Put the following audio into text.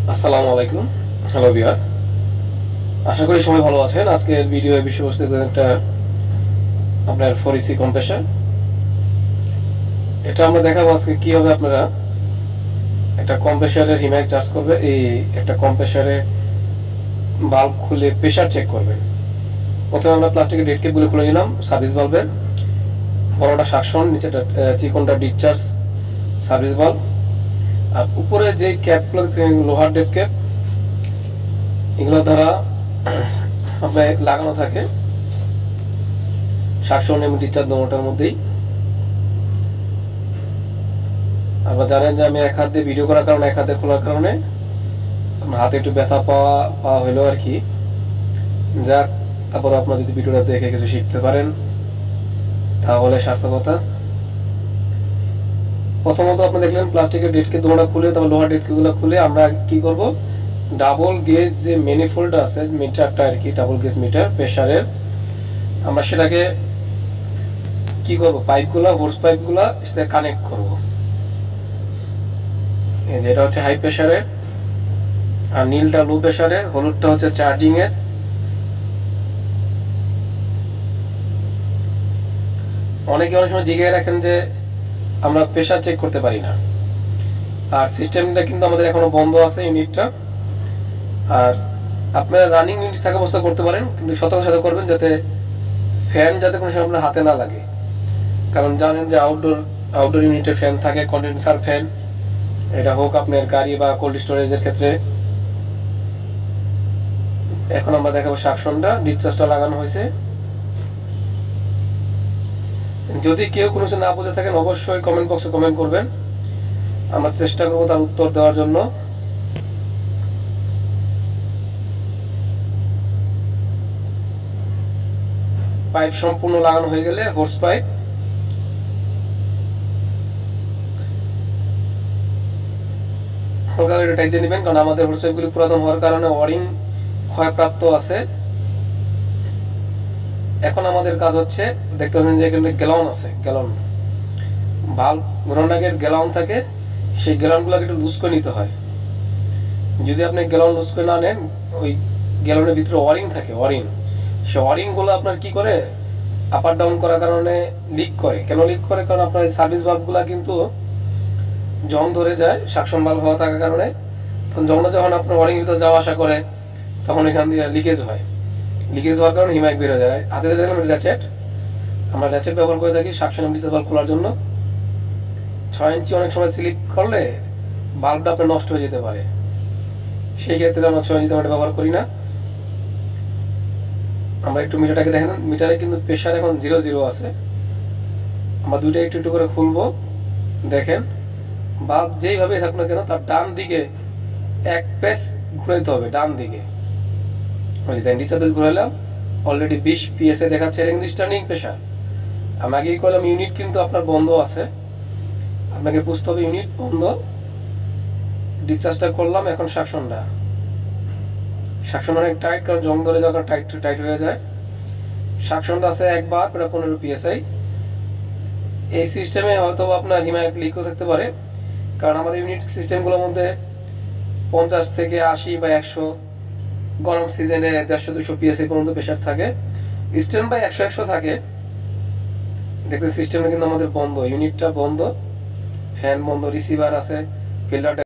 আসসালামু আলাইকুম। Hello viewer, আশা করি সবাই ভালো আছেন। আজকের ভিডিও বিষয়বস্তু একটা আপনার 4EC কম্প্রেসার। এটা আমরা দেখাবো আজকে কিভাবে আপনারা একটা কম্প্রেসারের হিম্যাক চার্জ করবে। এই একটা কম্প্রেসারে বাল্ব খুলে প্রেশার চেক করবেন। প্রথমে আমরা প্লাস্টিকের ডেড কেপগুলো খুলে নিলাম। সার্ভিস বাল্বের বড়টা সাকশন, নিচেটা চিকনটা ডিসচার্জ সার্ভিস বাল্ব, আর উপরে যে ক্যাপগুলো লোহার ডেড ক্যাপ, এগুলো দ্বারা আপনার লাগানো থাকে সাকশন এবং ডিসচার্জ দুটোর মধ্যেই। আপনারা জানেন যে আমি এক হাত দিয়ে ভিডিও করার কারণে, এক হাতে খোলার কারণে আমার হাতে একটু ব্যথা পাওয়া হলো আর কি। যাক, তারপর আপনারা যদি ভিডিওটা দেখে কিছু শিখতে পারেন তাহলে সার্থকতা। প্রথমত আপনি দেখলেন প্লাস্টিকের ডেটকে দুটো খুলে, তারপর লোহার ডেটকেগুলো খুলে আমরা কি করব, ডাবল গেজ যে ম্যানিফোল্ড আছে মিটারটা আর কি, ডাবল গেজ মিটার প্রেসারের, আমরা সেটাকে কি করব, পাইপগুলো, হোর্স পাইপগুলো সাথে কানেক্ট করব। এই যে এটা হচ্ছে হাই প্রেসারের, আর নীলটা লো প্রেসারের, হলুদটা হচ্ছে চার্জিং এর। অনেকে অনেক সময় জিজ্ঞাসা রাখেন যে আমরা প্রেসার চেক করতে পারি না, আর সিস্টেমটা কিন্তু আমাদের এখনো বন্ধ আছে ইউনিটটা। আর আপনারা রানিং ইউনিট থাকা অবস্থা করতে পারেন, কিন্তু সতর্ক সাথে করবেন যাতে ফ্যান যাতে কোনো সময় আপনার হাতে না লাগে। কারণ জানেন যে আউটডোর ইউনিটে ফ্যান থাকে, কন্ডেন্সার ফ্যান, এটা হোক আপনার গাড়ি বা কোল্ড স্টোরেজের ক্ষেত্রে। এখন আমরা দেখাবো সাকশনটা, ডিসচার্জটা লাগানো হয়েছে। যদি কেউ কোনো কিছু না বুঝে থাকেন অবশ্যই কমেন্ট বক্সে কমেন্ট করবেন, আমরা চেষ্টা করবো তার উত্তর দেওয়ার জন্য। পাইপ সম্পূর্ণ লাগানো হয়ে গেলে হোর্স পাইপ হালকা করে টাইট দিয়ে নেবেন, কারণ আমাদের হোর্স পাইপগুলি পুরাতন হওয়ার কারণে ওয়ারিং ক্ষয়প্রাপ্ত আছে। এখন আমাদের কাজ হচ্ছে, দেখতে পাচ্ছেন যে এখানে গ্যালন আছে, গ্যালন ভাল্ব ঘূর্ণকের গ্যালন থাকে, সেই গ্যালনগুলোকে একটু লুজ করে নিতে হয়। যদি আপনি গ্যালন লুজ করে না নেন, ওই গ্যালনের ভিতরে ওয়ারিং থাকে, ওয়ারিং, সে ওয়ারিংগুলো আপনার কি করে আপ আর ডাউন করার কারণে লিক করে। কেন লিক করে? কারণ আপনার সার্ভিস বাল্বগুলো কিন্তু জং ধরে যায় সাকশন বাল্ব হওয়া থাকার কারণে। তখন জংটা যখন আপনার ওয়ারিং ভিতরে যাওয়া আসা করে তখন এখান দিয়ে লিকেজ হয়। লিকেজ হওয়ার কারণে হিমাক বের হয়ে যায়। হাতে দেখলাম র্যাচেট, আমরা র্যাচেট ব্যবহার করে থাকি সাকশন এবং ডিসচার্জ বাল্ব খোলার জন্য। 6 ইঞ্চি অনেক সময় স্লিপ করলে বাল্বটা আপনার নষ্ট হয়ে যেতে পারে, সেই ক্ষেত্রে আমরা 6 ইঞ্চি ব্যবহার করি না। আমরা একটু মিটারটাকে দেখেন, মিটারে কিন্তু প্রেশার এখন 0 আছে। আমরা দুইটা একটু একটু করে খুলবো। দেখেন বাল্ব যেইভাবে থাকুক না কেন তার ডান দিকে এক পেস ঘুরাইতে হবে, ডান দিকে। ডিসচার্জ ঘুরাইলাম, অলরেডি 20 PSI দেখাচ্ছে, এটা কিন্তু স্ট্যান্ডিং প্রেশার। আমি আগেই করলাম ইউনিট কিন্তু আপনার বন্ধ আছে, আপনাকে বুঝতে হবে ইউনিট বন্ধ। ডিসচার্জটা করলাম, এখন সাকশন অনেক টাইট, কারণ জং ধরে যখন টাইট টাইট হয়ে যায়। সাকশনটা আছে একবার, প্রায় 15 PSI। এই সিস্টেমে হয়তো আপনার হিমায়ক লিকও থাকতে পারে, কারণ আমাদের ইউনিট সিস্টেমগুলোর মধ্যে 50 থেকে 80 বা 100, গরম সিজনে 150-200 PSI পর্যন্ত প্রেশার থাকে। স্ট্যান্ড বাই 100 থাকে। দেখতে সিস্টেমটা কিন্তু আমাদের বন্ধ, ইউনিটটা বন্ধ, ফ্যান বন্ধ, রিসিভার আছে, ফিল্টার